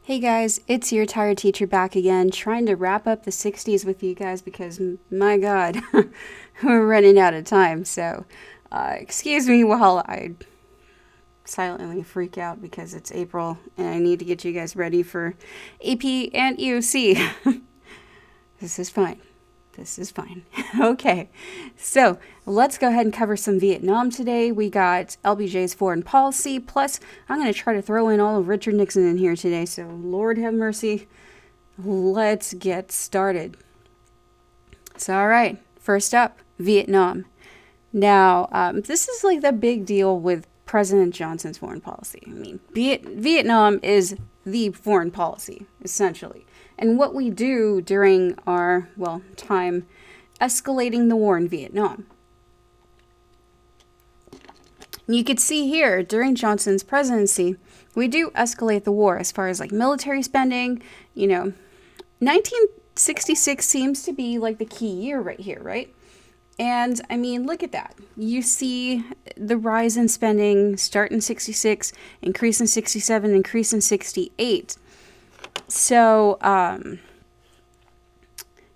Hey guys, it's your tired teacher back again, trying to wrap up the 60s with you guys because, my god, we're running out of time. So, excuse me while I silently freak out because it's April and I need to get you guys ready for AP and EOC. This is fine. This is fine. Okay, so let's go ahead and cover some Vietnam today. We got LBJ's foreign policy, plus I'm going to try to throw in all of Richard Nixon in here today, so Lord have mercy. Let's get started. So, all right, first up, Vietnam. Now, this is like the big deal with President Johnson's foreign policy. I mean, Vietnam is the foreign policy, essentially. And what we do during our, time escalating the war in Vietnam. You could see here, during Johnson's presidency, we do escalate the war as far as like military spending. 1966 seems to be like the key year right here, right? And I mean, look at that. You see the rise in spending start in 66, increase in 67, increase in 68. So,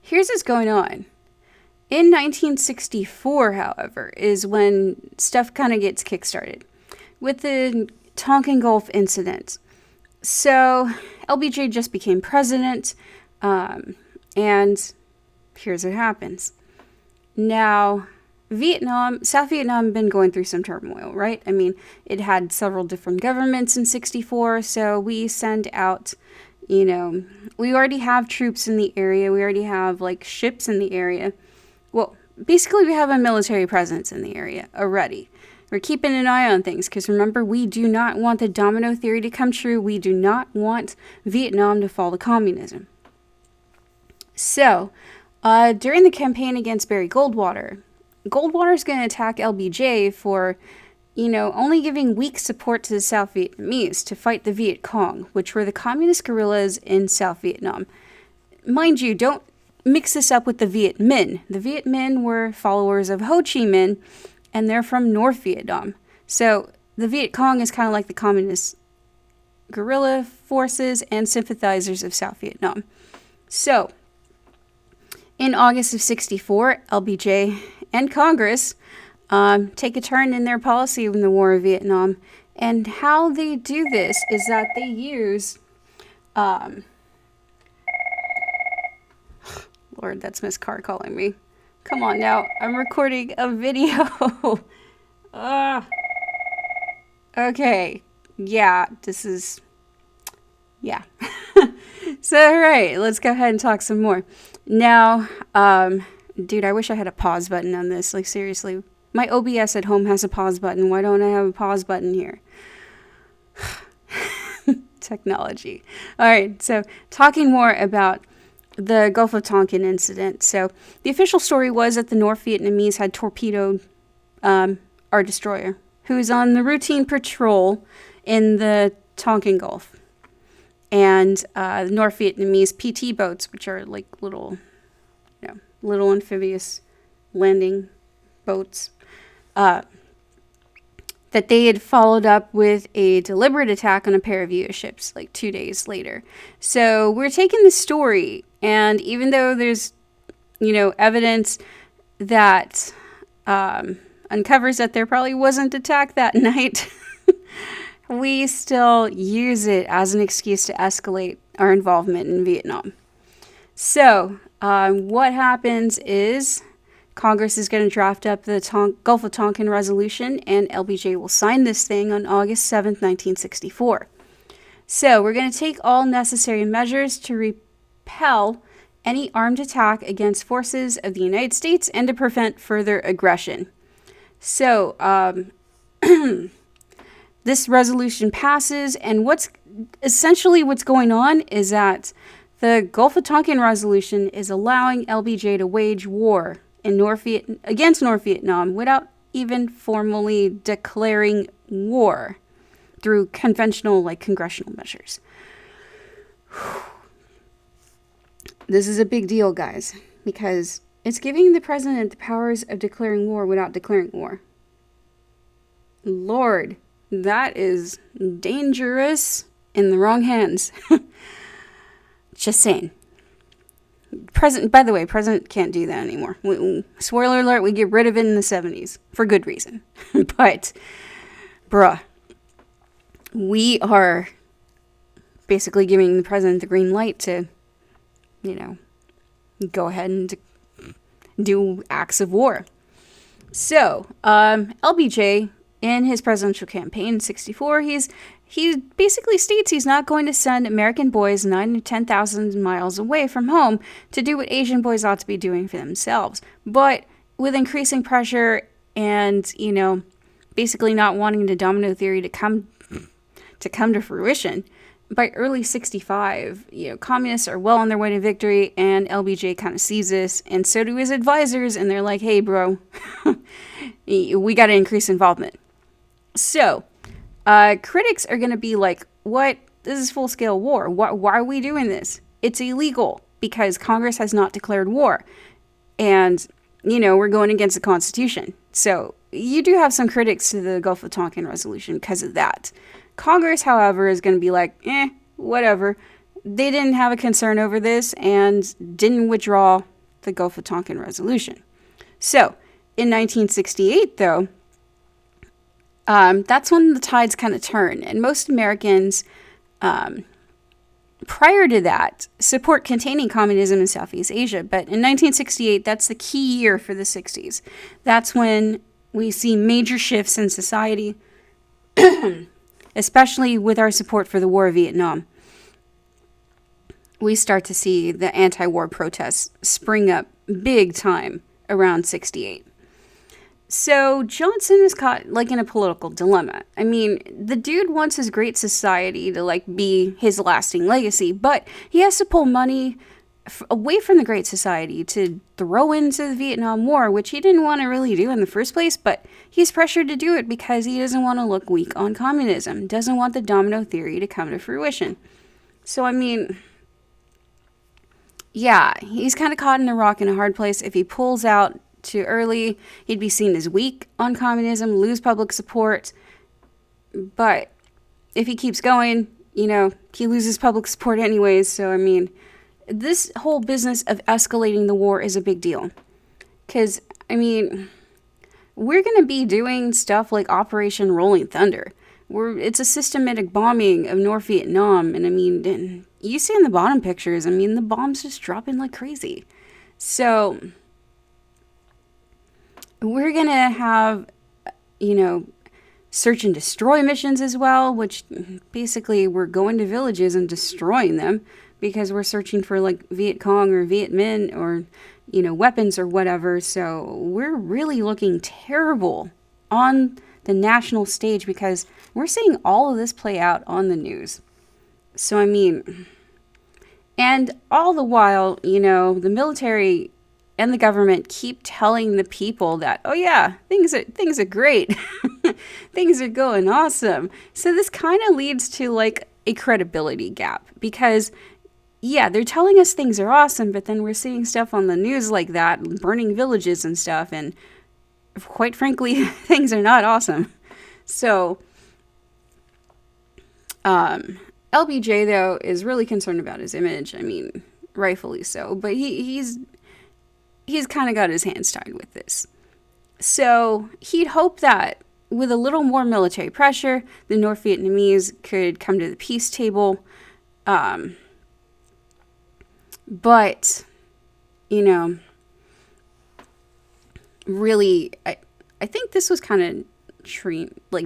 here's what's going on. In 1964, however, is when stuff kind of gets kickstarted with the Tonkin Gulf incident. So, LBJ just became president, and here's what happens. Now, South Vietnam had been going through some turmoil, right? I mean, it had several different governments in 64, so we send out, we already have troops in the area. We already have, like, ships in the area. Well, basically, we have a military presence in the area already. We're keeping an eye on things, because remember, we do not want the domino theory to come true. We do not want Vietnam to fall to communism. So, during the campaign against Barry Goldwater is going to attack LBJ for, only giving weak support to the South Vietnamese to fight the Viet Cong, which were the communist guerrillas in South Vietnam. Mind you, don't mix this up with the Viet Minh. The Viet Minh were followers of Ho Chi Minh, and they're from North Vietnam. So the Viet Cong is kind of like the communist guerrilla forces and sympathizers of South Vietnam. So, in August of 64, LBJ and Congress take a turn in their policy in the War of Vietnam. And how they do this is that they use... Lord, that's Miss Carr calling me. Come on now, I'm recording a video. Okay, yeah, this is... Yeah. So, all right, let's go ahead and talk some more. Now, dude, I wish I had a pause button on this. Like, seriously. My OBS at home has a pause button. Why don't I have a pause button here? Technology. All right, so talking more about the Gulf of Tonkin incident. So, the official story was that the North Vietnamese had torpedoed our destroyer, who was on the routine patrol in the Tonkin Gulf. And the North Vietnamese PT boats, which are like little amphibious landing boats, that they had followed up with a deliberate attack on a pair of US ships like 2 days later. So we're taking this story, and even though there's, evidence that uncovers that there probably wasn't attack that night, we still use it as an excuse to escalate our involvement in Vietnam. So, what happens is Congress is going to draft up the Gulf of Tonkin resolution, and LBJ will sign this thing on August 7th, 1964. So, we're going to take all necessary measures to repel any armed attack against forces of the United States and to prevent further aggression. So, this resolution passes, and what's going on is that the Gulf of Tonkin resolution is allowing LBJ to wage war in against North Vietnam without even formally declaring war through conventional, congressional measures. This is a big deal, guys, because it's giving the president the powers of declaring war without declaring war. Lord, that is dangerous. in the wrong hands. Just saying. By the way, president can't do that anymore. Spoiler alert, we get rid of it in the 70s for good reason. But, bruh, we are basically giving the president the green light to, go ahead and do acts of war. So, LBJ, in his presidential campaign in 64, he basically states he's not going to send American boys 9,000 to 10,000 miles away from home to do what Asian boys ought to be doing for themselves. But with increasing pressure and, basically not wanting the domino theory to come to fruition, by early 65, communists are well on their way to victory, and LBJ kind of sees this, and so do his advisors, and they're like, hey, bro, we got to increase involvement. So, critics are going to be like, what? This is full-scale war. Why are we doing this? It's illegal because Congress has not declared war. And, we're going against the Constitution. So, you do have some critics to the Gulf of Tonkin resolution because of that. Congress, however, is going to be like, whatever. They didn't have a concern over this and didn't withdraw the Gulf of Tonkin resolution. So, in 1968, though, that's when the tides kind of turn. And most Americans, prior to that, support containing communism in Southeast Asia. But in 1968, that's the key year for the 60s. That's when we see major shifts in society, especially with our support for the War of Vietnam. We start to see the anti-war protests spring up big time around 68. So Johnson is caught in a political dilemma. I mean, the dude wants his great society to be his lasting legacy, but he has to pull money away from the Great Society to throw into the Vietnam War, which he didn't want to really do in the first place, but he's pressured to do it because he doesn't want to look weak on communism, doesn't want the domino theory to come to fruition. So, I mean, yeah, he's kind of caught in a rock and a hard place. If he pulls out too early, he'd be seen as weak on communism, lose public support. But if he keeps going, he loses public support anyways. So, I mean, this whole business of escalating the war is a big deal. Because, I mean, we're going to be doing stuff like Operation Rolling Thunder. It's a systematic bombing of North Vietnam. And, I mean, you see in the bottom pictures, I mean, the bombs just dropping like crazy. So, we're going to have, search and destroy missions as well, which basically we're going to villages and destroying them because we're searching for Viet Cong or Viet Minh or, weapons or whatever. So we're really looking terrible on the national stage because we're seeing all of this play out on the news. So, I mean, and all the while, the military and the government keep telling the people that, oh yeah, things are great. Things are going awesome. So this kind of leads to a credibility gap because, yeah, they're telling us things are awesome, but then we're seeing stuff on the news like that, burning villages and stuff, and quite frankly, things are not awesome. So, LBJ, though, is really concerned about his image. I mean, rightfully so, but he's kind of got his hands tied with this. So he'd hope that with a little more military pressure, the North Vietnamese could come to the peace table. But, really, I think this was kind of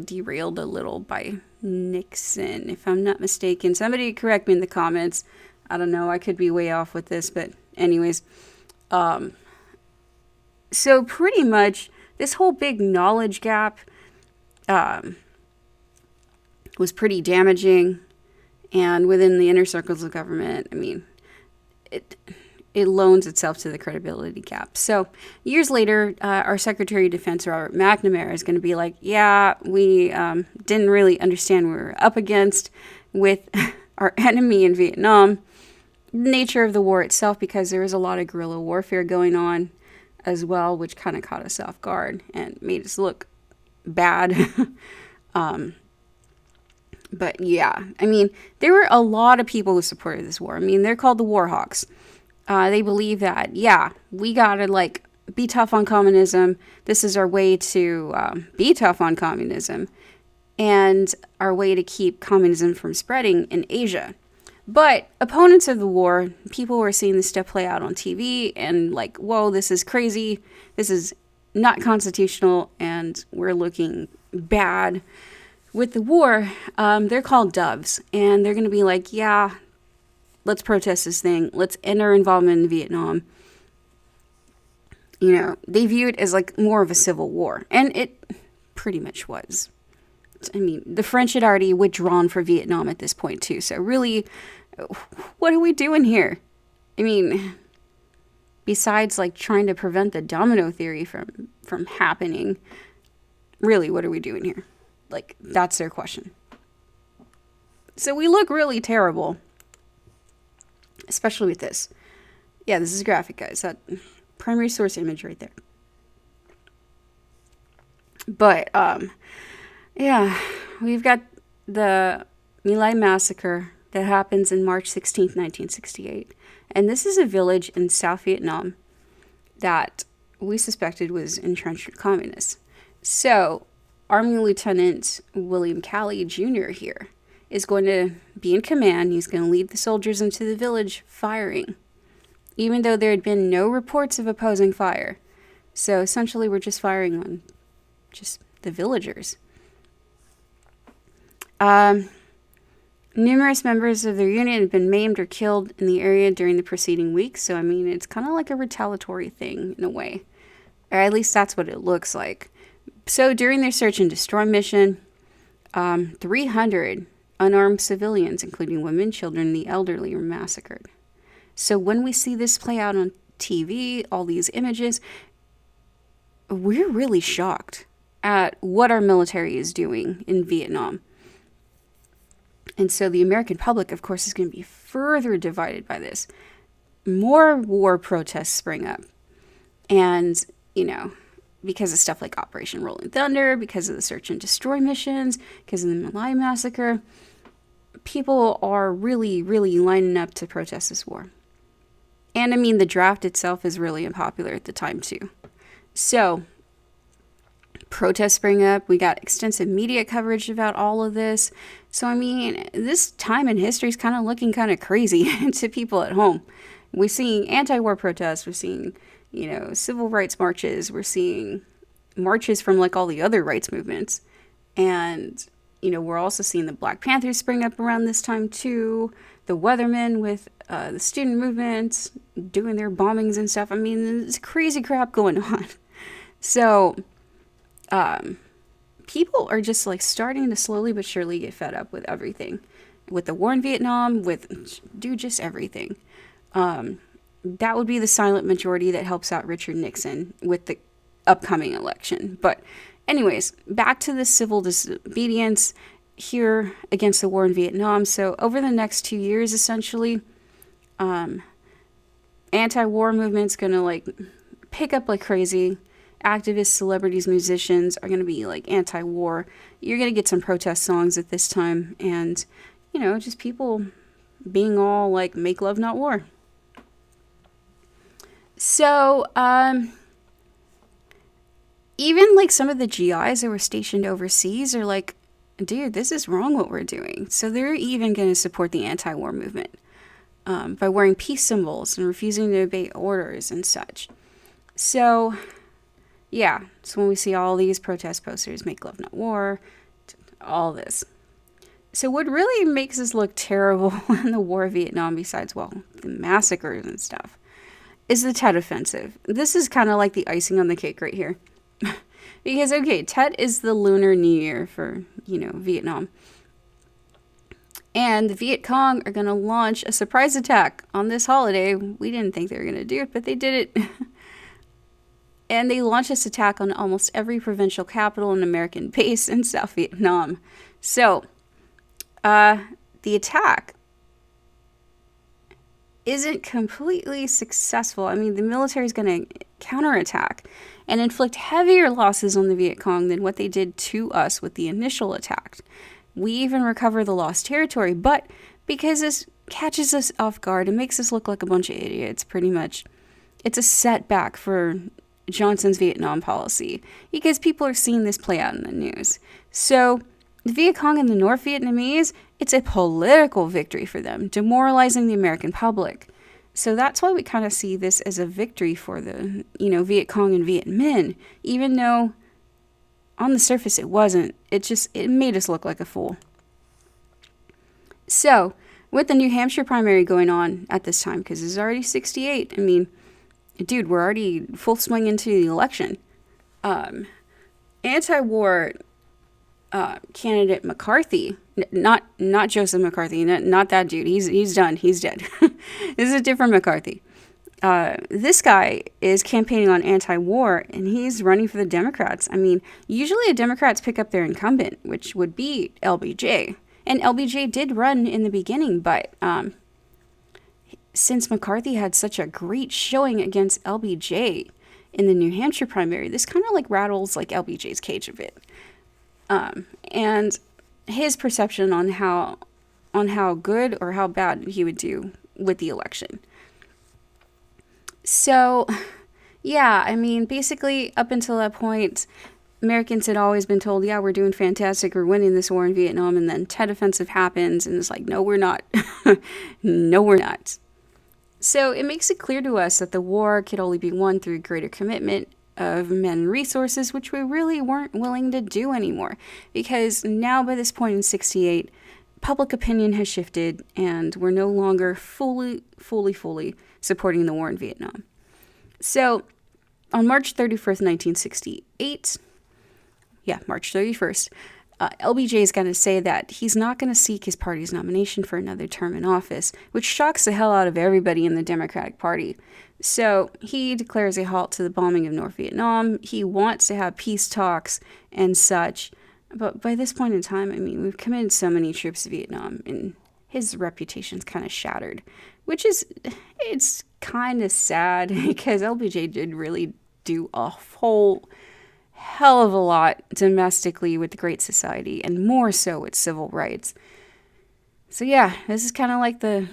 derailed a little by Nixon, if I'm not mistaken. Somebody correct me in the comments. I don't know. I could be way off with this, but anyways. So pretty much this whole big knowledge gap was pretty damaging, and within the inner circles of government, I mean, it loans itself to the credibility gap. So years later, our Secretary of Defense, Robert McNamara, is going to be like, yeah, we didn't really understand what we were up against with our enemy in Vietnam, the nature of the war itself, because there was a lot of guerrilla warfare going on as well, which kind of caught us off guard and made us look bad. But yeah, I mean, there were a lot of people who supported this war. I mean, they're called the War Hawks. They believe that, yeah, we gotta like be tough on communism. This is our way to be tough on communism and our way to keep communism from spreading in Asia. But opponents of the war, people were seeing this stuff play out on TV and like, whoa, this is crazy. This is not constitutional and we're looking bad. With the war, they're called doves. And they're going to be like, yeah, let's protest this thing. Let's end our involvement in Vietnam. You know, they view it as like more of a civil war. And it pretty much was. I mean, the French had already withdrawn from Vietnam at this point too. So really, what are we doing here? I mean, besides like trying to prevent the domino theory from happening, really, what are we doing here? Like, that's their question. So we look really terrible, especially with this. Yeah, this is graphic, guys. That primary source image right there. But, yeah, we've got the My Lai Massacre that happens in March 16th, 1968. And this is a village in South Vietnam that we suspected was entrenched with communists. So, Army Lieutenant William Calley Jr. here is going to be in command. He's going to lead the soldiers into the village firing, even though there had been no reports of opposing fire. So essentially, we're just firing on just the villagers. Numerous members of their unit had been maimed or killed in the area during the preceding weeks. So, I mean, it's kind of like a retaliatory thing in a way. Or at least that's what it looks like. So, during their search and destroy mission, 300 unarmed civilians, including women, children, and the elderly, were massacred. So, when we see this play out on TV, all these images, we're really shocked at what our military is doing in Vietnam. And so the American public, of course, is going to be further divided by this. More war protests spring up. And, you know, because of stuff like Operation Rolling Thunder, because of the search and destroy missions, because of the My Lai Massacre, people are really, really lining up to protest this war. And, I mean, the draft itself is really unpopular at the time, too. So, protests spring up. We got extensive media coverage about all of this. So, I mean, this time in history is kind of looking kind of crazy to people at home. We're seeing anti-war protests. We're seeing, you know, civil rights marches. We're seeing marches from, like, all the other rights movements. And, you know, we're also seeing the Black Panthers spring up around this time, too. The Weathermen with the student movements doing their bombings and stuff. I mean, there's crazy crap going on. So, people are just like starting to slowly but surely get fed up with everything, with the war in Vietnam, with just everything. That would be the silent majority that helps out Richard Nixon with the upcoming election. But anyways, back to the civil disobedience here against the war in Vietnam. So over the next 2 years, essentially, anti-war movement's gonna like pick up like crazy. Activists, celebrities, musicians are going to be like anti-war. You're going to get some protest songs at this time. And, you know, just people being all like, make love, not war. So, even like some of the GIs that were stationed overseas are like, dude, this is wrong what we're doing. So they're even going to support the anti-war movement by wearing peace symbols and refusing to obey orders and such. So, yeah, so when we see all these protest posters, make love, not war, all this. So what really makes us look terrible in the war of Vietnam, besides, well, the massacres and stuff, is the Tet Offensive. This is kind of like the icing on the cake right here. Because, okay, Tet is the Lunar New Year for, you know, Vietnam. And the Viet Cong are going to launch a surprise attack on this holiday. We didn't think they were going to do it, but they did it. And they launched this attack on almost every provincial capital and American base in South Vietnam. So, the attack isn't completely successful. I mean, the military is going to counterattack and inflict heavier losses on the Viet Cong than what they did to us with the initial attack. We even recover the lost territory. But because this catches us off guard and makes us look like a bunch of idiots, pretty much, it's a setback for Johnson's Vietnam policy because people are seeing this play out in the news. So the Viet Cong and the North Vietnamese, it's a political victory for them, demoralizing the American public. So that's why we kind of see this as a victory for the, Viet Cong and Viet Minh, even though on the surface it wasn't. It made us look like a fool. So, with the New Hampshire primary going on at this time, because it's already 68, I mean, dude, we're already full swing into the election. Anti-war candidate McCarthy, not Joseph McCarthy, not that dude. He's done. He's dead. This is a different McCarthy. This guy is campaigning on anti-war, and he's running for the Democrats. I mean, usually the Democrats pick up their incumbent, which would be LBJ. And LBJ did run in the beginning, but since McCarthy had such a great showing against LBJ in the New Hampshire primary, this kind of like rattles like LBJ's cage a bit. And his perception on how good or how bad he would do with the election. So, yeah, I mean, basically up until that point, Americans had always been told, yeah, we're doing fantastic, we're winning this war in Vietnam, and then Tet Offensive happens, and it's like, no, we're not. No, we're not. So it makes it clear to us that the war could only be won through greater commitment of men and resources, which we really weren't willing to do anymore. Because now by this point in 68, public opinion has shifted, and we're no longer fully supporting the war in Vietnam. So on March 31st, 1968, March 31st, LBJ is going to say that he's not going to seek his party's nomination for another term in office, which shocks the hell out of everybody in the Democratic Party. So he declares a halt to the bombing of North Vietnam. He wants to have peace talks and such. But by this point in time, I mean, we've committed so many troops to Vietnam, and his reputation's kind of shattered, it's kind of sad because LBJ did really do a whole hell of a lot domestically with the Great Society, and more so with civil rights. So yeah, this is kind of like the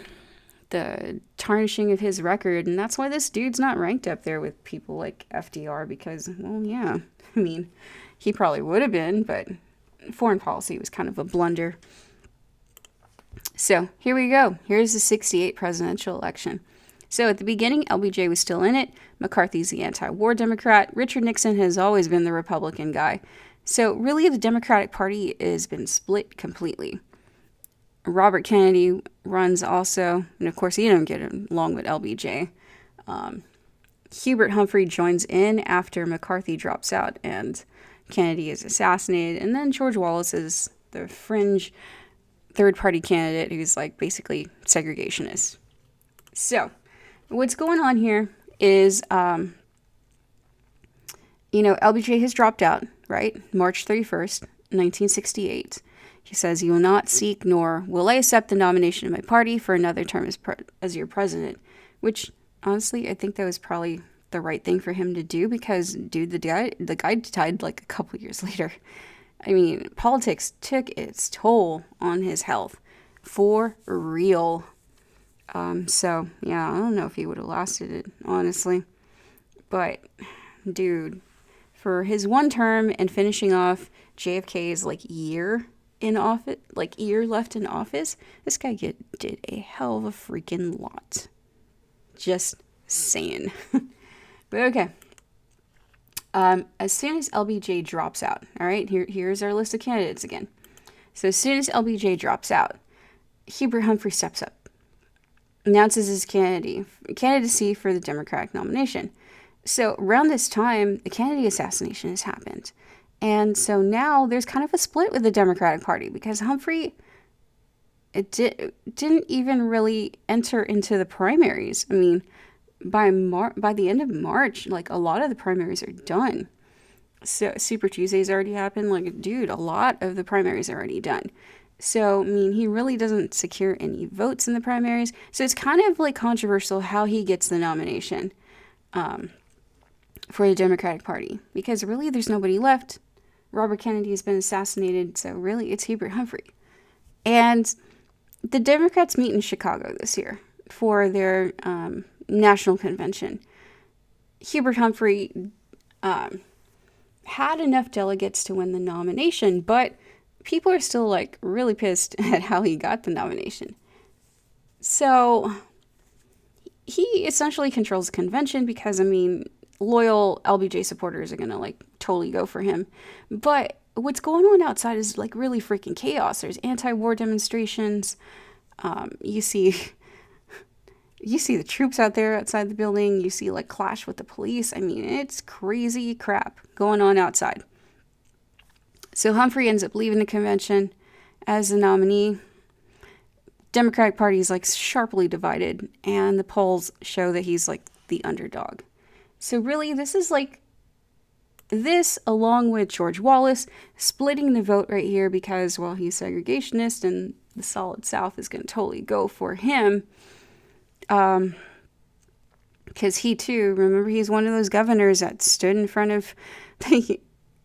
tarnishing of his record, and that's why this dude's not ranked up there with people like FDR, because, well, yeah, I mean, he probably would have been, but foreign policy was kind of a blunder. So here we go. Here's the 68 presidential election. So at the beginning, LBJ was still in it. McCarthy's the anti-war Democrat. Richard Nixon has always been the Republican guy. So really, the Democratic Party has been split completely. Robert Kennedy runs also, and of course, he don't get along with LBJ. Hubert Humphrey joins in after McCarthy drops out and Kennedy is assassinated. And then George Wallace is the fringe third-party candidate who's like basically segregationist. So what's going on here is, LBJ has dropped out, right? March 31st, 1968. He says, he will not seek nor will I accept the nomination of my party for another term as your president, which honestly, I think that was probably the right thing for him to do because, dude, the guy died like a couple years later. I mean, politics took its toll on his health for real. So, yeah, I don't know if he would have lasted it, honestly. But, dude, for his one term and finishing off JFK's, year left in office, this guy did a hell of a freaking lot. Just saying. But, okay. As soon as LBJ drops out, all right, here's our list of candidates again. So, as soon as LBJ drops out, Hubert Humphrey steps up. Announces his candidacy for the Democratic nomination. So around this time, the Kennedy assassination has happened. And so now there's kind of a split with the Democratic Party because Humphrey didn't even really enter into the primaries. I mean, by the end of March, a lot of the primaries are done. So Super Tuesday's already happened. Dude, a lot of the primaries are already done. So, I mean, he really doesn't secure any votes in the primaries. So it's kind of controversial how he gets the nomination for the Democratic Party. Because really, there's nobody left. Robert Kennedy has been assassinated. So really, it's Hubert Humphrey. And the Democrats meet in Chicago this year for their national convention. Hubert Humphrey had enough delegates to win the nomination, but people are still like really pissed at how he got the nomination. So he essentially controls the convention because, I mean, loyal LBJ supporters are going to like totally go for him. But what's going on outside is like really freaking chaos. There's anti-war demonstrations. You see the troops out there outside the building. You see like clash with the police. I mean, it's crazy crap going on outside. So Humphrey ends up leaving the convention as the nominee. Democratic Party is like sharply divided, and the polls show that he's like the underdog. So really, this is like this, along with George Wallace, splitting the vote right here because, well, he's segregationist, and the Solid South is going to totally go for him. Because he too, remember, he's one of those governors that stood in front of the,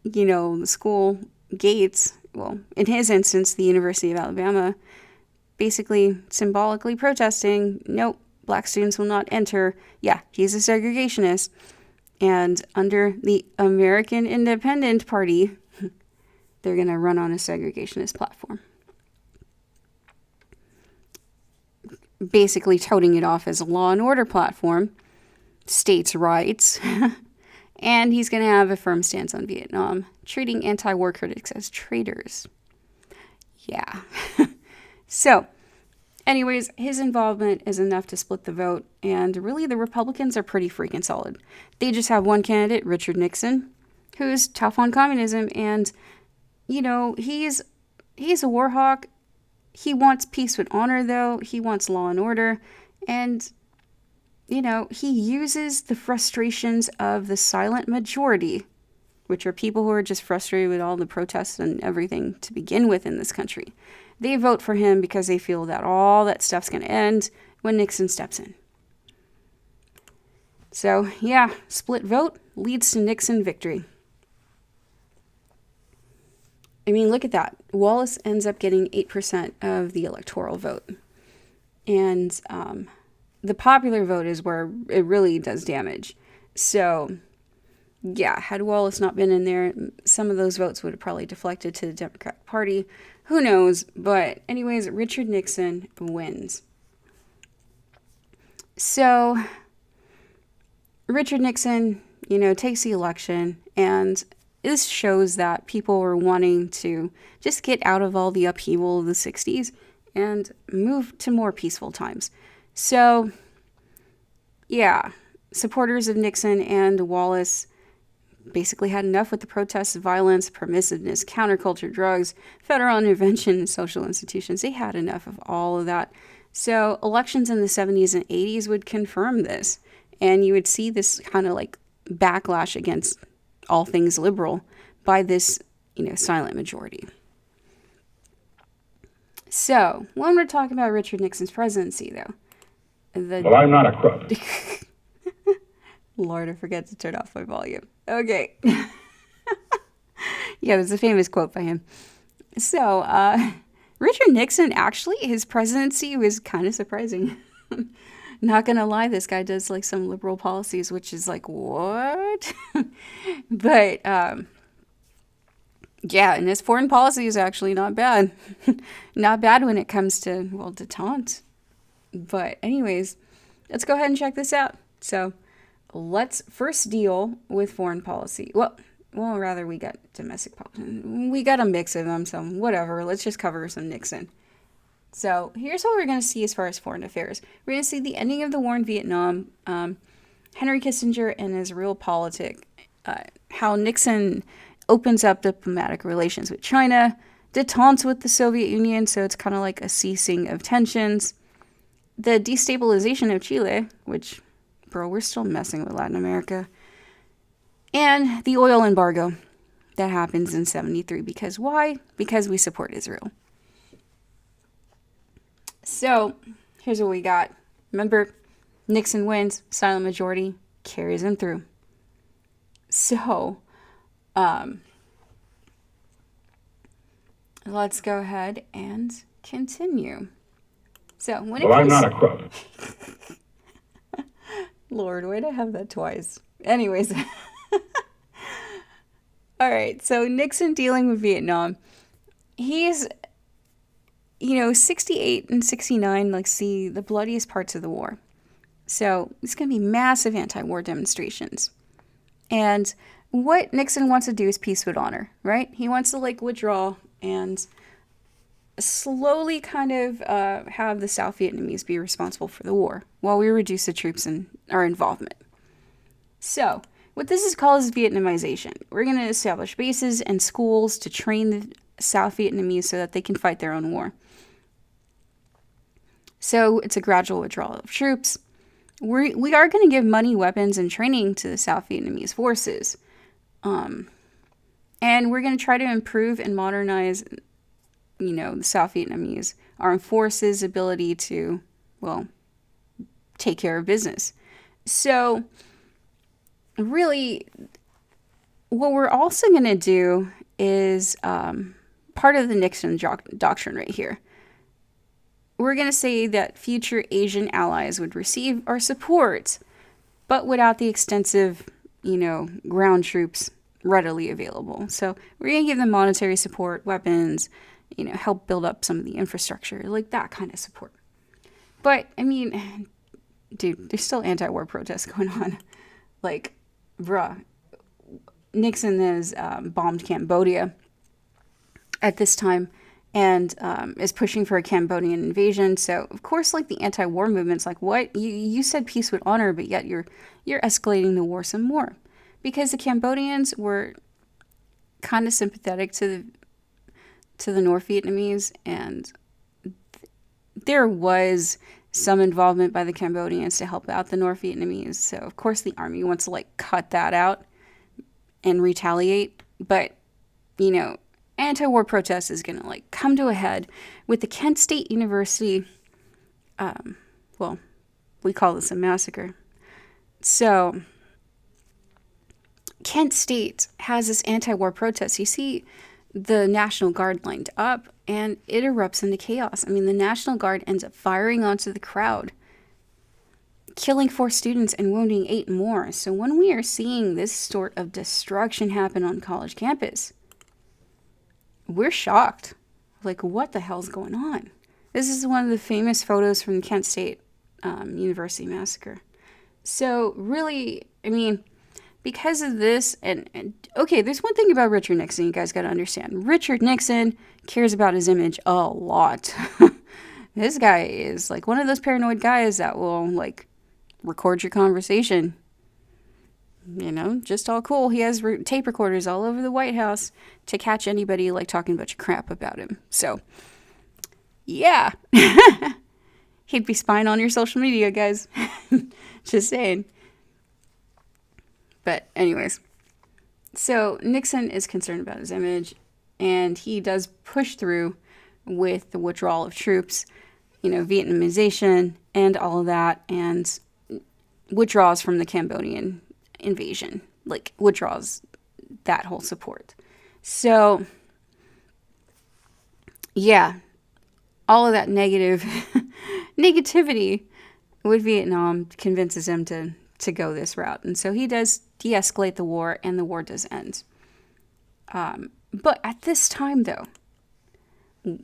the school gates. Well, in his instance, the University of Alabama, basically symbolically protesting, nope, black students will not enter. Yeah, he's a segregationist. And under the American Independent Party, they're going to run on a segregationist platform. Basically toting it off as a law and order platform, states' rights, and he's going to have a firm stance on Vietnam, treating anti-war critics as traitors. Yeah. So, anyways, his involvement is enough to split the vote, and really the Republicans are pretty freaking solid. They just have one candidate, Richard Nixon, who's tough on communism, and, he's a war hawk. He wants peace with honor, though. He wants law and order, and, he uses the frustrations of the silent majority, which are people who are just frustrated with all the protests and everything to begin with in this country. They vote for him because they feel that all that stuff's going to end when Nixon steps in. So, yeah, split vote leads to Nixon victory. I mean, look at that. Wallace ends up getting 8% of the electoral vote. And the popular vote is where it really does damage. So, yeah, had Wallace not been in there, some of those votes would have probably deflected to the Democratic Party. Who knows? But anyways, Richard Nixon wins. So, Richard Nixon, takes the election, and this shows that people were wanting to just get out of all the upheaval of the 60s and move to more peaceful times. So, yeah, supporters of Nixon and Wallace basically had enough with the protests, violence, permissiveness, counterculture, drugs, federal intervention, and social institutions. They had enough of all of that. So elections in the 70s and 80s would confirm this. And you would see this kind of like backlash against all things liberal by this, silent majority. So when we're talking about Richard Nixon's presidency, though, well, I'm not a crook. Lord, I forget to turn off my volume. Okay. Yeah, there's a famous quote by him. So, Richard Nixon, actually, his presidency was kind of surprising. Not gonna lie, this guy does like some liberal policies, which is like, what? But, yeah, and his foreign policy is actually not bad. Not bad when it comes to, well, detente. But anyways, let's go ahead and check this out. So, let's first deal with foreign policy. Well, rather we got domestic policy. We got a mix of them, so whatever. Let's just cover some Nixon. So here's what we're going to see as far as foreign affairs. We're going to see the ending of the war in Vietnam, Henry Kissinger and his realpolitik, how Nixon opens up diplomatic relations with China, detente with the Soviet Union, so it's kind of like a ceasing of tensions, the destabilization of Chile, which, bro, we're still messing with Latin America, and the oil embargo that happens in 73. Because why? Because we support Israel. So, here's what we got. Remember, Nixon wins, silent majority, carries him through. So, let's go ahead and continue. So when it Well, I'm comes, not a crook. Lord, why'd I have that twice? Anyways, all right. So Nixon dealing with Vietnam, he's 68 and 69, like, see the bloodiest parts of the war. So it's going to be massive anti-war demonstrations. And what Nixon wants to do is peace with honor, right? He wants to, like, withdraw and slowly kind of have the South Vietnamese be responsible for the war while we reduce the troops and our involvement. So what this is called is Vietnamization. We're going to establish bases and schools to train the South Vietnamese so that they can fight their own war. So it's a gradual withdrawal of troops. We are going to give money, weapons, and training to the South Vietnamese forces. And we're going to try to improve and modernize, the South Vietnamese armed forces' ability to, take care of business. So really, what we're also going to do is part of the Nixon doctrine right here. We're going to say that future Asian allies would receive our support, but without the extensive, ground troops readily available. So we're going to give them monetary support, weapons, help build up some of the infrastructure, like that kind of support. But, I mean, dude, there's still anti-war protests going on. Like, bruh, Nixon has bombed Cambodia at this time, and is pushing for a Cambodian invasion. So, of course, like, the anti-war movement's like, what? You said peace with honor, but yet you're escalating the war some more. Because the Cambodians were kind of sympathetic to the North Vietnamese, and there was some involvement by the Cambodians to help out the North Vietnamese. So, of course, the army wants to, like, cut that out and retaliate. But, anti-war protest is going to, like, come to a head with the Kent State University, we call this a massacre. So Kent State has this anti-war protest. You see the National Guard lined up, and it erupts into chaos. I mean, the National Guard ends up firing onto the crowd, killing 4 students and wounding 8 more. So when we are seeing this sort of destruction happen on college campus, we're shocked. Like, what the hell's going on? This is one of the famous photos from the Kent State University massacre. So really, I mean, because of this, and okay, there's one thing about Richard Nixon you guys got to understand. Richard Nixon cares about his image a lot. This guy is like one of those paranoid guys that will, like, record your conversation. Just all cool. He has tape recorders all over the White House to catch anybody, like, talking a bunch of crap about him. So, yeah. He'd be spying on your social media, guys. Just saying. But anyways. So, Nixon is concerned about his image, and he does push through with the withdrawal of troops, Vietnamization and all of that, and withdraws from the Cambodian invasion, like, withdraws that whole support. So, yeah, all of that negativity with Vietnam convinces him to go this route. And so he does de-escalate the war, and the war does end. But at this time, though,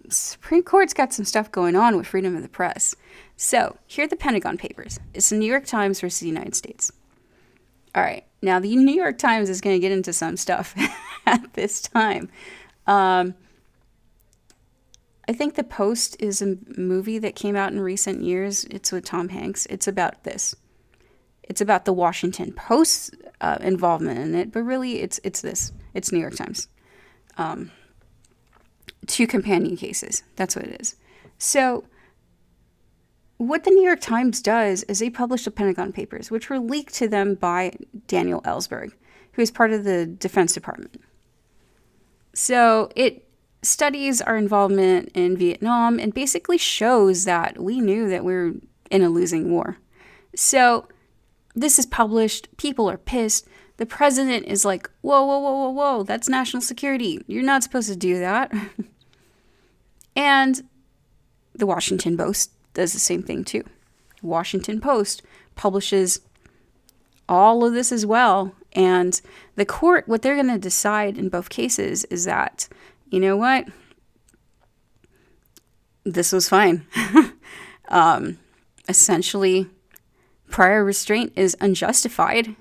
Supreme Court's got some stuff going on with freedom of the press. So, here are the Pentagon Papers. It's the New York Times versus the United States. All right. Now, the New York Times is going to get into some stuff at this time. I think The Post is a movie that came out in recent years. It's with Tom Hanks. It's about this. It's about the Washington Post's involvement in it, but really it's this. It's New York Times. 2 companion cases. That's what it is. So what the New York Times does is they publish the Pentagon Papers, which were leaked to them by Daniel Ellsberg, who is part of the Defense Department. So it studies our involvement in Vietnam and basically shows that we knew that we were in a losing war. So this is published. People are pissed. The president is like, whoa, that's national security. You're not supposed to do that. And the Washington Post does the same thing too. Washington Post publishes all of this as well. And the court, what they're going to decide in both cases is that, you know what? This was fine. Essentially, prior restraint is unjustified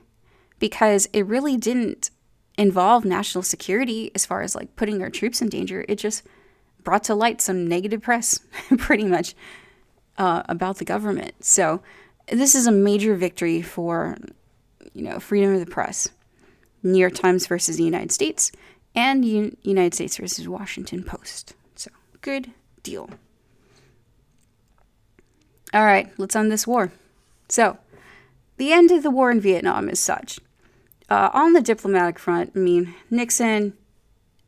because it really didn't involve national security as far as like putting our troops in danger. It just brought to light some negative press, pretty much, about the government. So this is a major victory for, freedom of the press. New York Times versus the United States, and United States versus Washington Post. So good deal. All right, let's end this war. So the end of the war in Vietnam is such. On the diplomatic front, Nixon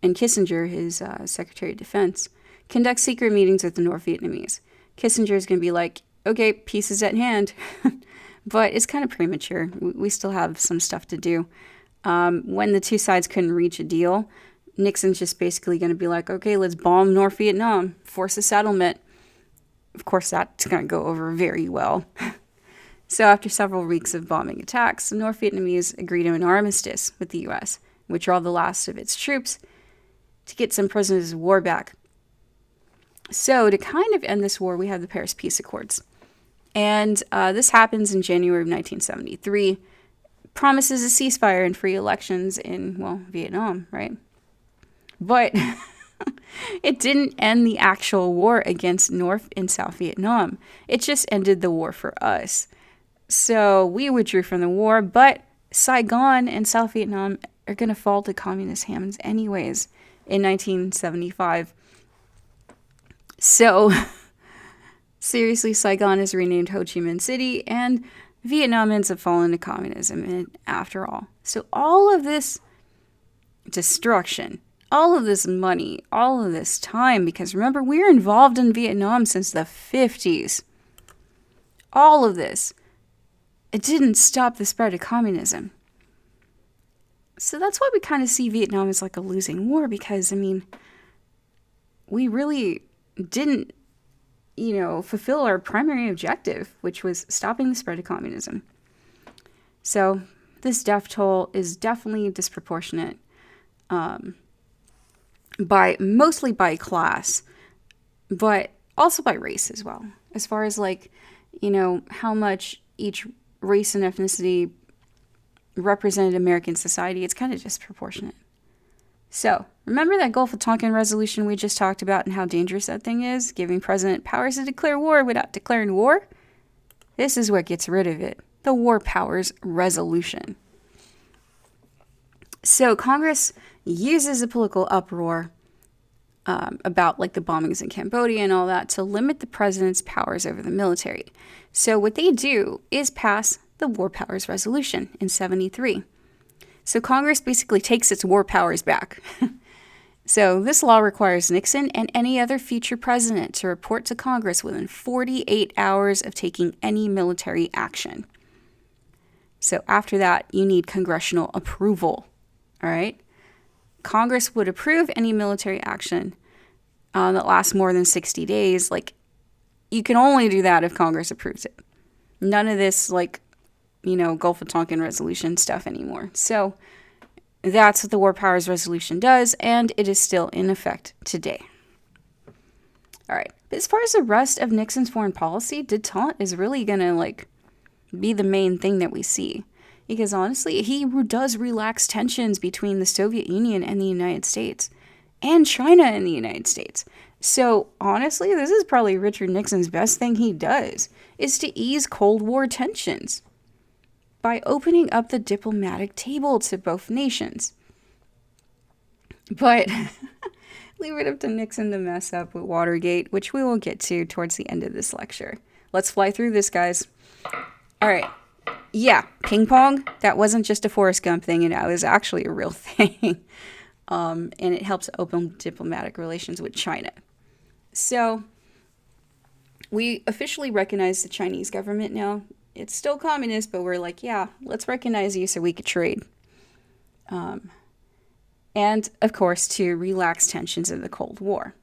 and Kissinger, his Secretary of Defense, conduct secret meetings with the North Vietnamese. Kissinger is going to be like, okay, peace is at hand. But it's kind of premature. We still have some stuff to do. When the two sides couldn't reach a deal, Nixon's just basically going to be like, okay, let's bomb North Vietnam, force a settlement. Of course, that's going to go over very well. So after several weeks of bombing attacks, the North Vietnamese agreed to an armistice with the U.S., withdraw the last of its troops to get some prisoners of war back. So to kind of end this war, we have the Paris Peace Accords. And this happens in January of 1973. Promises a ceasefire and free elections in, Vietnam, right? But it didn't end the actual war against North and South Vietnam. It just ended the war for us. So we withdrew from the war, but Saigon and South Vietnam are going to fall to communist hands anyways in 1975. So seriously, Saigon is renamed Ho Chi Minh City, and Vietnam ends up falling to communism after all. So all of this destruction, all of this money, all of this time, because remember, we're involved in Vietnam since the 50s. All of this, it didn't stop the spread of communism. So that's why we kind of see Vietnam as like a losing war, because, we really didn't, fulfill our primary objective, which was stopping the spread of communism. So this death toll is definitely disproportionate, mostly by class, but also by race as well. As far as how much each race and ethnicity represented American society, it's kind of disproportionate. So, remember that Gulf of Tonkin resolution we just talked about and how dangerous that thing is, giving President powers to declare war without declaring war? This is what gets rid of it, the War Powers Resolution. So, Congress uses a political uproar about the bombings in Cambodia and all that to limit the president's powers over the military. So, what they do is pass the War Powers Resolution in 1973. So Congress basically takes its war powers back. So this law requires Nixon and any other future president to report to Congress within 48 hours of taking any military action. So after that, you need congressional approval. All right? Congress would approve any military action that lasts more than 60 days. You can only do that if Congress approves it. None of this, Gulf of Tonkin resolution stuff anymore. So that's what the War Powers Resolution does, and it is still in effect today. All right. But as far as the rest of Nixon's foreign policy, detente is really going to be the main thing that we see. Because honestly, he does relax tensions between the Soviet Union and the United States, and China and the United States. So honestly, this is probably Richard Nixon's best thing he does, is to ease Cold War tensions by opening up the diplomatic table to both nations. But leave it up to Nixon to mess up with Watergate, which we will get to towards the end of this lecture. Let's fly through this, guys. All right. Yeah, ping pong, that wasn't just a Forrest Gump thing, and it was actually a real thing. And it helps open diplomatic relations with China. So we officially recognize the Chinese government now. It's still communist, but we're yeah, let's recognize you so we could trade. And, of course, to relax tensions in the Cold War.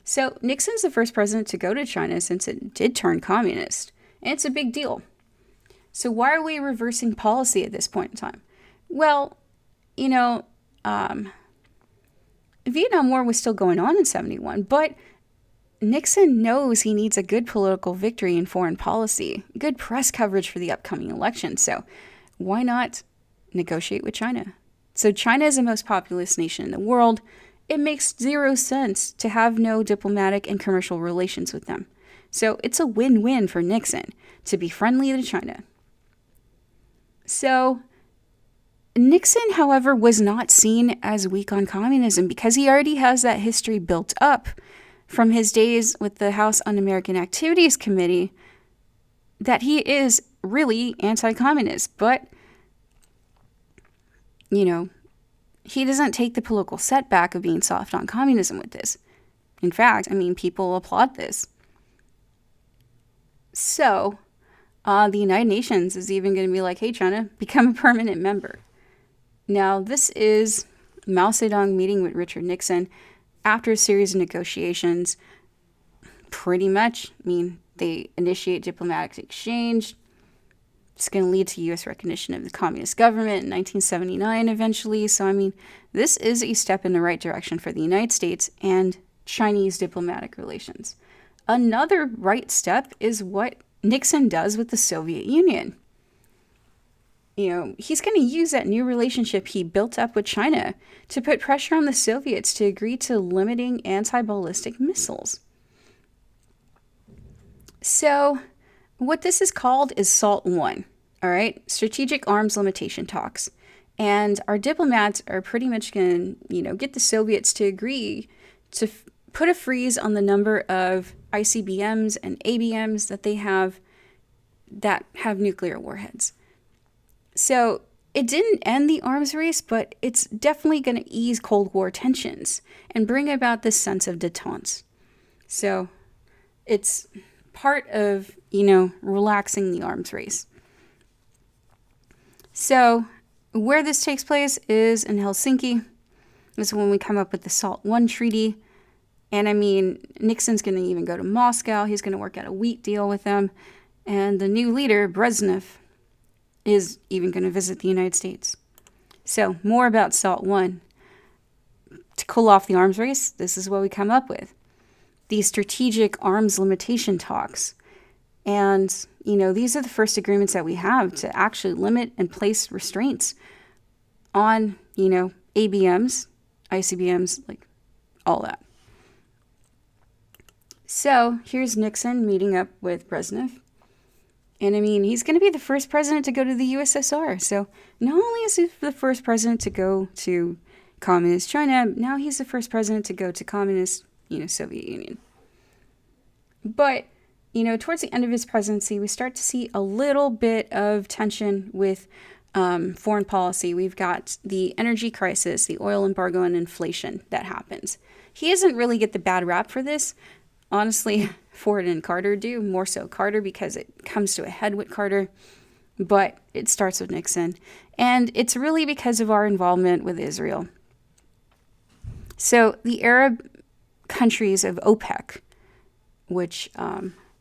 So Nixon's the first president to go to China since it did turn communist, and it's a big deal. So why are we reversing policy at this point in time? Well, the Vietnam War was still going on in 71, but Nixon knows he needs a good political victory in foreign policy, good press coverage for the upcoming election. So why not negotiate with China? So China is the most populous nation in the world. It makes zero sense to have no diplomatic and commercial relations with them. So it's a win-win for Nixon to be friendly to China. So Nixon, however, was not seen as weak on communism because he already has that history built up from his days with the House Un-American Activities Committee that he is really anti-communist. But, he doesn't take the political setback of being soft on communism with this. In fact, people applaud this. So, the United Nations is even going to be like, hey, China, become a permanent member. Now, this is Mao Zedong meeting with Richard Nixon after a series of negotiations. Pretty much, they initiate diplomatic exchange. It's going to lead to U.S. recognition of the communist government in 1979 eventually. So, this is a step in the right direction for the United States and Chinese diplomatic relations. Another right step is what Nixon does with the Soviet Union. He's going to use that new relationship he built up with China to put pressure on the Soviets to agree to limiting anti-ballistic missiles. So, what this is called is SALT I, all right? Strategic Arms Limitation Talks. And our diplomats are pretty much going to, get the Soviets to agree to put a freeze on the number of ICBMs and ABMs that they have that have nuclear warheads. So it didn't end the arms race, but it's definitely going to ease Cold War tensions and bring about this sense of détente. So it's part of, relaxing the arms race. So where this takes place is in Helsinki. This is when we come up with the SALT I treaty. And Nixon's going to even go to Moscow. He's going to work out a wheat deal with them. And the new leader, Brezhnev, is even going to visit the United States. So, more about SALT I. To cool off the arms race, this is what we come up with. These strategic arms limitation talks. And, these are the first agreements that we have to actually limit and place restraints on, ABMs, ICBMs, all that. So, here's Nixon meeting up with Brezhnev. And he's going to be the first president to go to the USSR. So not only is he the first president to go to communist China, now he's the first president to go to communist, Soviet Union. But, towards the end of his presidency, we start to see a little bit of tension with foreign policy. We've got the energy crisis, the oil embargo, and inflation that happens. He doesn't really get the bad rap for this. Honestly, Ford and Carter do, more so Carter because it comes to a head with Carter, but it starts with Nixon. And it's really because of our involvement with Israel. So the Arab countries of OPEC, which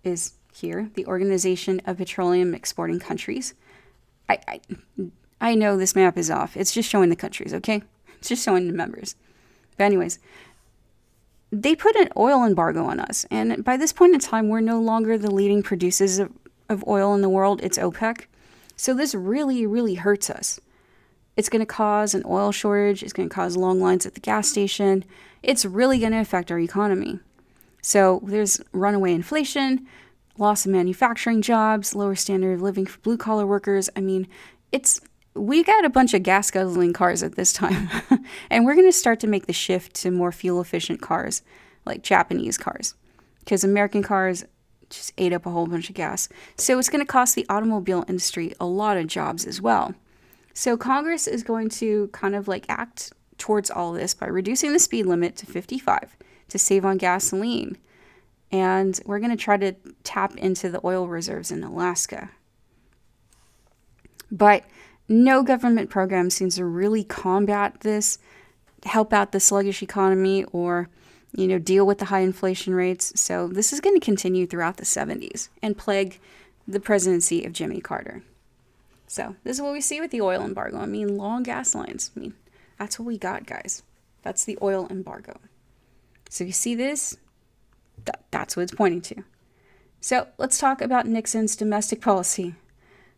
is here, the Organization of Petroleum Exporting Countries. I know this map is off. It's just showing the countries, okay? It's just showing the members. But anyways, they put an oil embargo on us. And by this point in time, we're no longer the leading producers of oil in the world. It's OPEC. So this really, really hurts us. It's going to cause an oil shortage. It's going to cause long lines at the gas station. It's really going to affect our economy. So there's runaway inflation, loss of manufacturing jobs, lower standard of living for blue-collar workers. We got a bunch of gas-guzzling cars at this time. And we're going to start to make the shift to more fuel-efficient cars, like Japanese cars. Because American cars just ate up a whole bunch of gas. So it's going to cost the automobile industry a lot of jobs as well. So Congress is going to kind of act towards all this by reducing the speed limit to 55 to save on gasoline. And we're going to try to tap into the oil reserves in Alaska. But no government program seems to really combat this, help out the sluggish economy, or, deal with the high inflation rates. So this is going to continue throughout the 70s and plague the presidency of Jimmy Carter. So this is what we see with the oil embargo. I mean, long gas lines. I mean, that's what we got, guys. That's the oil embargo. So you see this? That's what it's pointing to. So let's talk about Nixon's domestic policy.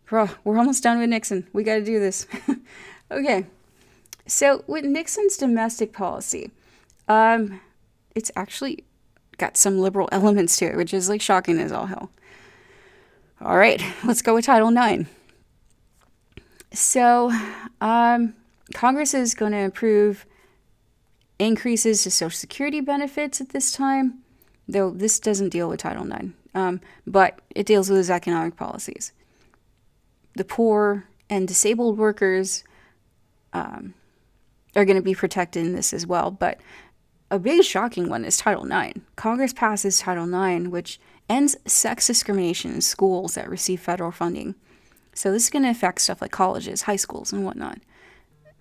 Bro, we're almost done with Nixon. We got to do this. Okay. So with Nixon's domestic policy, it's actually got some liberal elements to it, which is like shocking as all hell. All right, let's go with Title IX. So Congress is going to approve increases to Social Security benefits at this time, though this doesn't deal with Title IX, but it deals with his economic policies. The poor and disabled workers are going to be protected in this as well, but a big shocking one is Title IX. Congress passes Title IX, which ends sex discrimination in schools that receive federal funding. So this is going to affect stuff like colleges, high schools, and whatnot.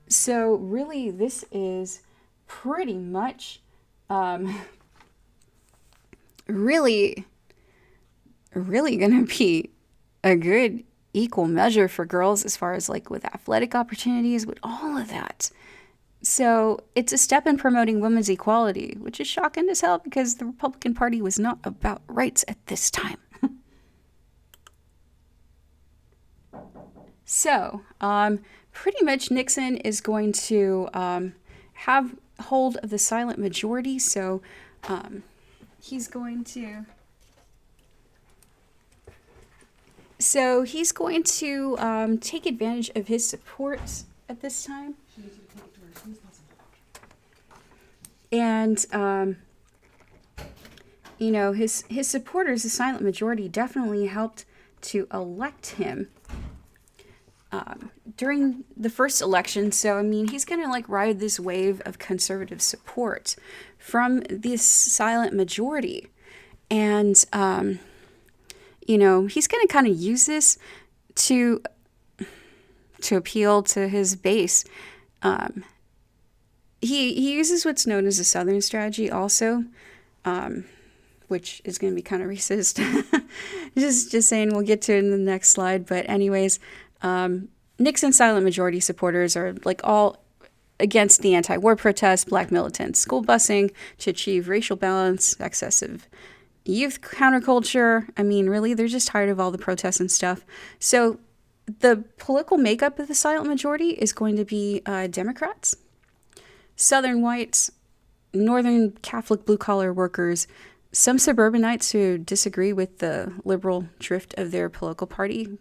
So really, this is pretty much really going to be a good equal measure for girls as far as like with athletic opportunities, with all of that. So it's a step in promoting women's equality, which is shocking as hell because the Republican Party was not about rights at this time. So pretty much Nixon is going to have hold of the silent majority. So he's going to take advantage of his support at this time. And, his supporters, the silent majority, definitely helped to elect him during the first election. So, I mean, he's going to like ride this wave of conservative support from this silent majority. And, he's going to kind of use this to appeal to his base. He uses what's known as a Southern strategy also, which is going to be kind of racist. just saying, we'll get to it in the next slide. But anyways, Nixon's silent majority supporters are like all against the anti-war protests, black militants, school busing to achieve racial balance, excessive youth counterculture. I mean, really, they're just tired of all the protests and stuff. So the political makeup of the silent majority is going to be Democrats, Southern whites, Northern Catholic blue-collar workers, some suburbanites who disagree with the liberal drift of their political party.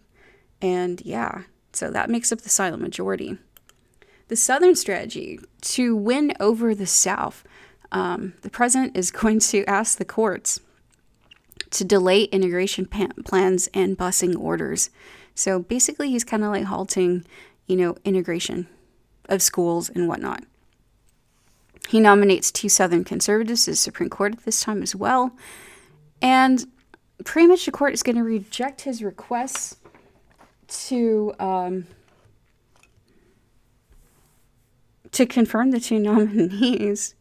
And yeah, so that makes up the silent majority. The Southern strategy, to win over the South, the president is going to ask the courts to delay integration plans and busing orders. So basically, he's kind of like halting, integration of schools and whatnot. He nominates 2 Southern conservatives to the Supreme Court at this time as well. And pretty much the court is going to reject his requests to confirm the 2 nominees.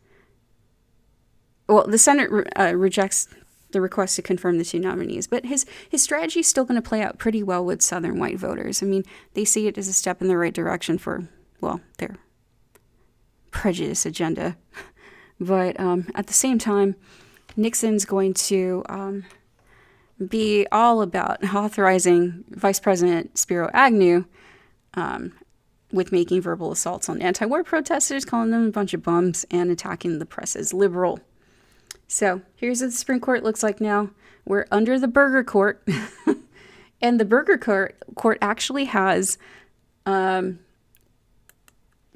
Well, the Senate rejects the request to confirm the 2 nominees, but his strategy is still going to play out pretty well with Southern white voters. I mean, they see it as a step in the right direction for, well, their prejudice agenda. But at the same time, Nixon's going to be all about authorizing Vice President Spiro Agnew with making verbal assaults on anti-war protesters, calling them a bunch of bums, and attacking the press as liberal. So here's what the Supreme Court looks like now. We're under the Burger Court. And the Burger Court actually has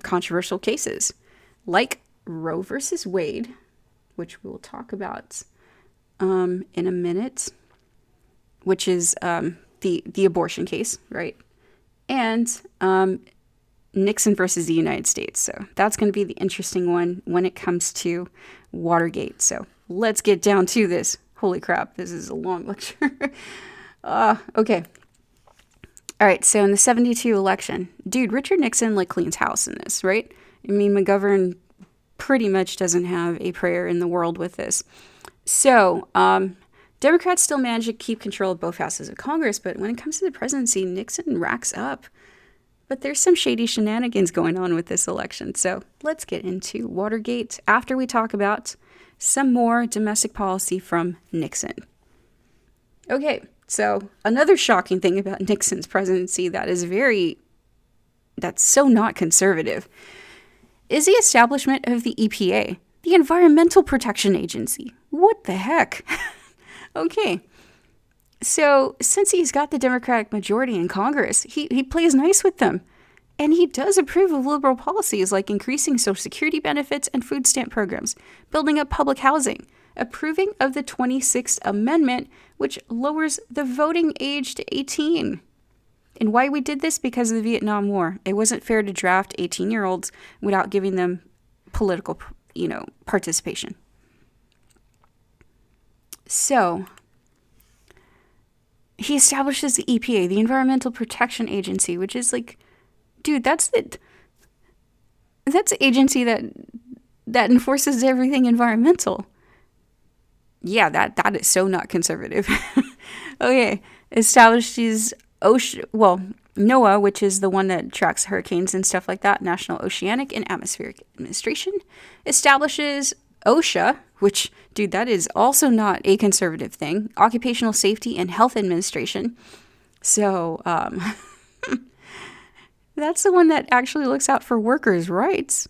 controversial cases, like Roe versus Wade, which we'll talk about in a minute, which is the abortion case, right? And Nixon versus the United States. So that's going to be the interesting one when it comes to Watergate. So let's get down to this. Holy crap, this is a long lecture. Okay. All right, so in the 72 election, dude, Richard Nixon, like, cleans house in this, right? I mean, McGovern pretty much doesn't have a prayer in the world with this. So, Democrats still manage to keep control of both houses of Congress, but when it comes to the presidency, Nixon racks up. But there's some shady shenanigans going on with this election. So let's get into Watergate after we talk about some more domestic policy from Nixon. Okay, so another shocking thing about Nixon's presidency that's so not conservative is the establishment of the EPA, the Environmental Protection Agency. What the heck? Okay, so since he's got the Democratic majority in Congress, he plays nice with them. And he does approve of liberal policies like increasing Social Security benefits and food stamp programs, building up public housing, approving of the 26th Amendment, which lowers the voting age to 18. And why we did this? Because of the Vietnam War. It wasn't fair to draft 18-year-olds without giving them political, participation. So, he establishes the EPA, the Environmental Protection Agency, which is like, dude, that's the agency that enforces everything environmental. Yeah, that is so not conservative. Okay, establishes NOAA, which is the one that tracks hurricanes and stuff like that, National Oceanic and Atmospheric Administration, establishes OSHA, which, dude, that is also not a conservative thing, Occupational Safety and Health Administration. So, that's the one that actually looks out for workers' rights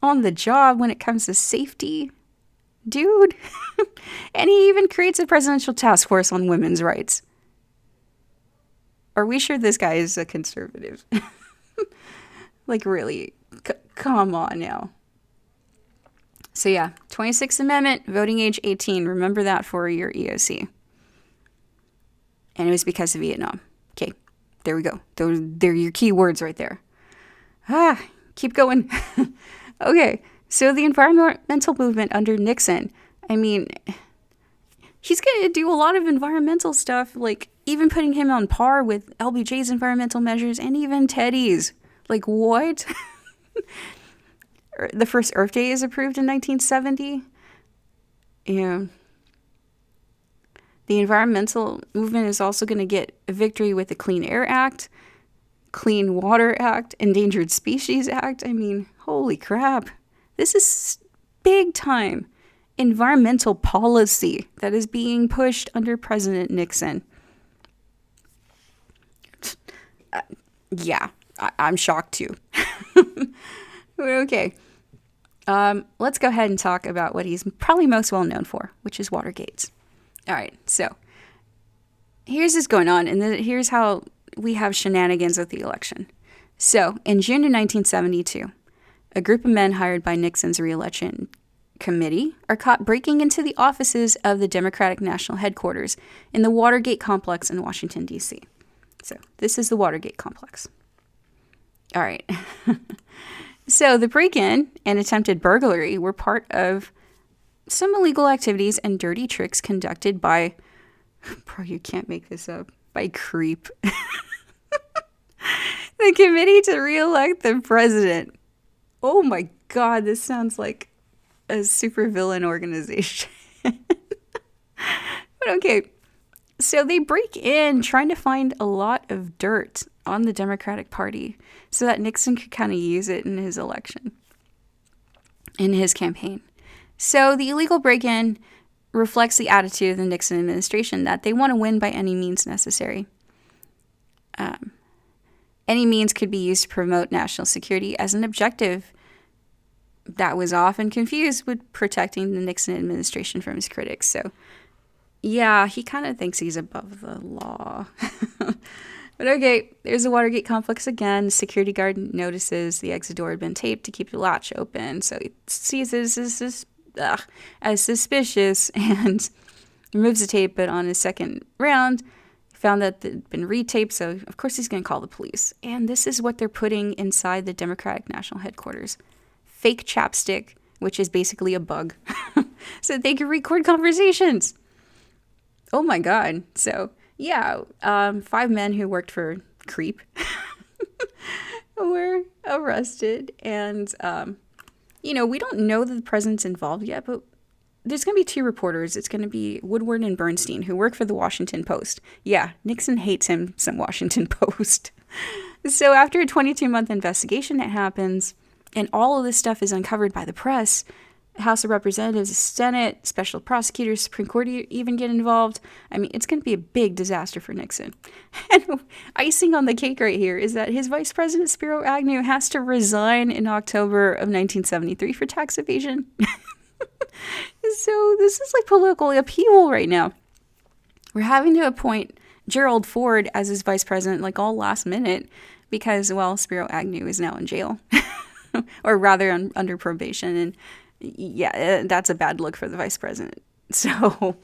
on the job when it comes to safety. Dude. And he even creates a presidential task force on women's rights. Are we sure this guy is a conservative? Like, really? Come on now. So yeah, 26th Amendment, voting age 18. Remember that for your EOC. And it was because of Vietnam. Okay, there we go. They're your key words right there. Keep going. Okay, so the environmental movement under Nixon, I mean, he's going to do a lot of environmental stuff, like even putting him on par with LBJ's environmental measures and even Teddy's. Like, what? The first Earth Day is approved in 1970. Yeah. The environmental movement is also going to get a victory with the Clean Air Act, Clean Water Act, Endangered Species Act. I mean, holy crap. This is big time environmental policy that is being pushed under President Nixon. Yeah, I'm shocked too. Okay. Let's go ahead and talk about what he's probably most well known for, which is Watergate. All right, so here's what's going on, and here's how we have shenanigans with the election. So, in June of 1972, a group of men hired by Nixon's re-election committee are caught breaking into the offices of the Democratic National Headquarters in the Watergate complex in Washington, D.C. So, this is the Watergate complex. All right. So the break-in and attempted burglary were part of some illegal activities and dirty tricks conducted by, bro, you can't make this up, by creep. The committee to re-elect the president. Oh my God, this sounds like a supervillain organization. But okay, so they break in trying to find a lot of dirt on the Democratic Party so that Nixon could kind of use it in his election, in his campaign. So the illegal break-in reflects the attitude of the Nixon administration that they want to win by any means necessary. Any means could be used to promote national security as an objective that was often confused with protecting the Nixon administration from his critics. So yeah, he kind of thinks he's above the law. But okay, there's the Watergate complex again. Security guard notices the exit door had been taped to keep the latch open. So he sees this as suspicious and removes the tape. But on his second round, he found that it had been retaped. So, of course, he's going to call the police. And this is what they're putting inside the Democratic National Headquarters. Fake chapstick, which is basically a bug. So that they can record conversations. Oh, my God. So yeah, 5 men who worked for Creep were arrested, and we don't know that the president's involved yet, but there's going to be two reporters. It's going to be Woodward and Bernstein, who work for the Washington Post. Yeah, Nixon hates him some Washington Post. So after a 22-month investigation that happens, and all of this stuff is uncovered by the press, House of Representatives, Senate, special prosecutors, Supreme Court even get involved. I mean, it's going to be a big disaster for Nixon. And icing on the cake right here is that his vice president, Spiro Agnew, has to resign in October of 1973 for tax evasion. So this is like political upheaval right now. We're having to appoint Gerald Ford as his vice president, like all last minute, because, well, Spiro Agnew is now in jail, or rather under probation. And yeah, that's a bad look for the vice president. So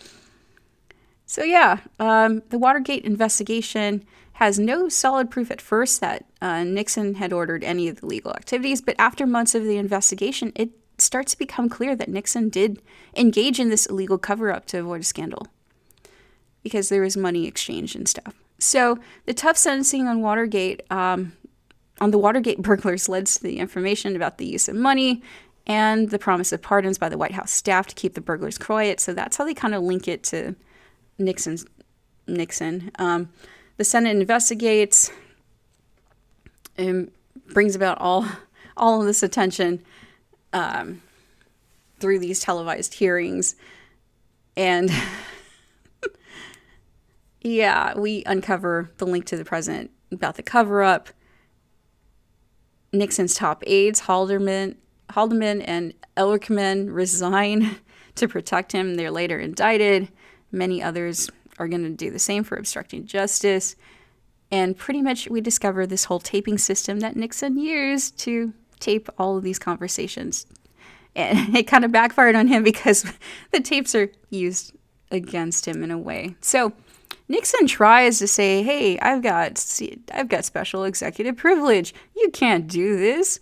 yeah, the Watergate investigation has no solid proof at first that Nixon had ordered any of the legal activities, but after months of the investigation, it starts to become clear that Nixon did engage in this illegal cover-up to avoid a scandal, because there was money exchange and stuff. So the tough sentencing on Watergate, on the Watergate burglars, led to the information about the use of money and the promise of pardons by the White House staff to keep the burglars quiet. So that's how they kind of link it to Nixon. The Senate investigates and brings about all of this attention through these televised hearings. And yeah, we uncover the link to the president about the cover-up. Nixon's top aides, Haldeman and Ehrlichman, resign to protect him. They're later indicted. Many others are going to do the same for obstructing justice. And pretty much we discover this whole taping system that Nixon used to tape all of these conversations. And it kind of backfired on him because the tapes are used against him in a way. So Nixon tries to say, hey, I've got special executive privilege. You can't do this.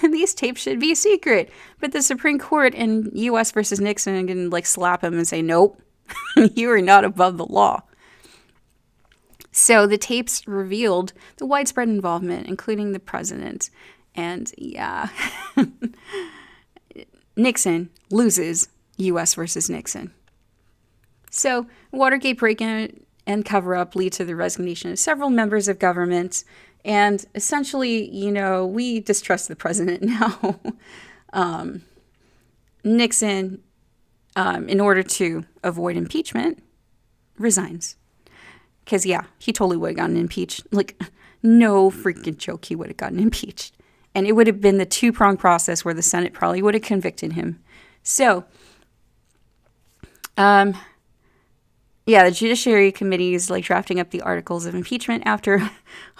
These tapes should be secret. But the Supreme Court in U.S. versus Nixon are going to slap him and say, nope, you are not above the law. So the tapes revealed the widespread involvement, including the president. And yeah, Nixon loses U.S. versus Nixon. So Watergate break-in and cover-up lead to the resignation of several members of government. And essentially, we distrust the president now. Nixon, in order to avoid impeachment, resigns. Because, yeah, he totally would have gotten impeached. No freaking joke, he would have gotten impeached. And it would have been the two-pronged process where the Senate probably would have convicted him. So, yeah, the Judiciary Committee is drafting up the articles of impeachment after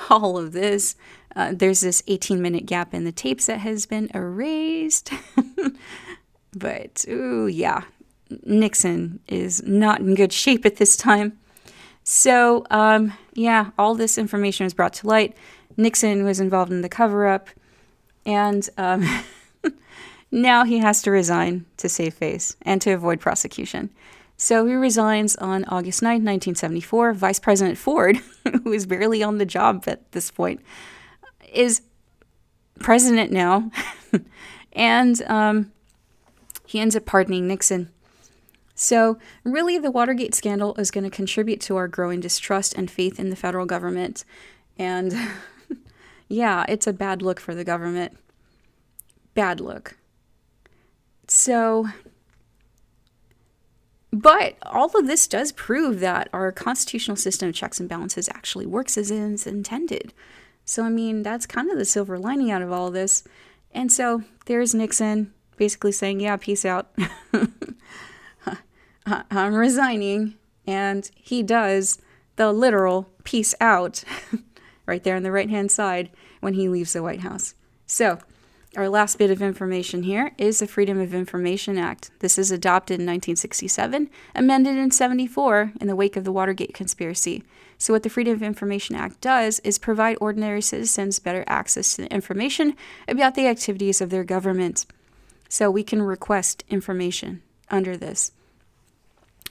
all of this. There's this 18-minute gap in the tapes that has been erased. But, ooh, yeah, Nixon is not in good shape at this time. So, yeah, all this information was brought to light. Nixon was involved in the cover-up. And now he has to resign to save face and to avoid prosecution. So he resigns on August 9, 1974. Vice President Ford, who is barely on the job at this point, is president now. And he ends up pardoning Nixon. So really, the Watergate scandal is going to contribute to our growing distrust and faith in the federal government. And yeah, it's a bad look for the government. Bad look. So, but all of this does prove that our constitutional system of checks and balances actually works as it's intended. So, I mean, that's kind of the silver lining out of all of this. And so there's Nixon basically saying, yeah, peace out. I'm resigning. And he does the literal peace out right there on the right-hand side when he leaves the White House. So our last bit of information here is the Freedom of Information Act. This is adopted in 1967, amended in 74 in the wake of the Watergate conspiracy. So what the Freedom of Information Act does is provide ordinary citizens better access to information about the activities of their government. So we can request information under this.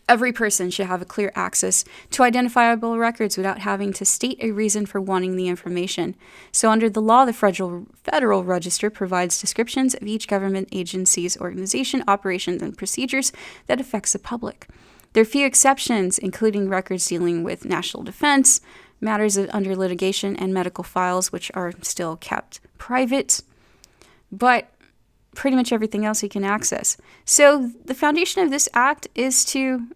Every person should have a clear access to identifiable records without having to state a reason for wanting the information. So under the law, the Federal Register provides descriptions of each government agency's organization, operations, and procedures that affects the public. There are few exceptions, including records dealing with national defense, matters under litigation, and medical files, which are still kept private. But pretty much everything else you can access. So the foundation of this act is to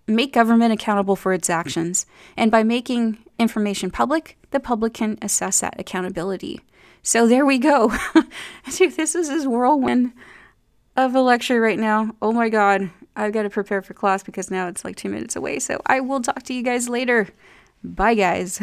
make government accountable for its actions. And by making information public, the public can assess that accountability. So there we go. Dude, this is this whirlwind of a lecture right now. Oh my God. I've got to prepare for class because now it's like 2 minutes away. So I will talk to you guys later. Bye, guys.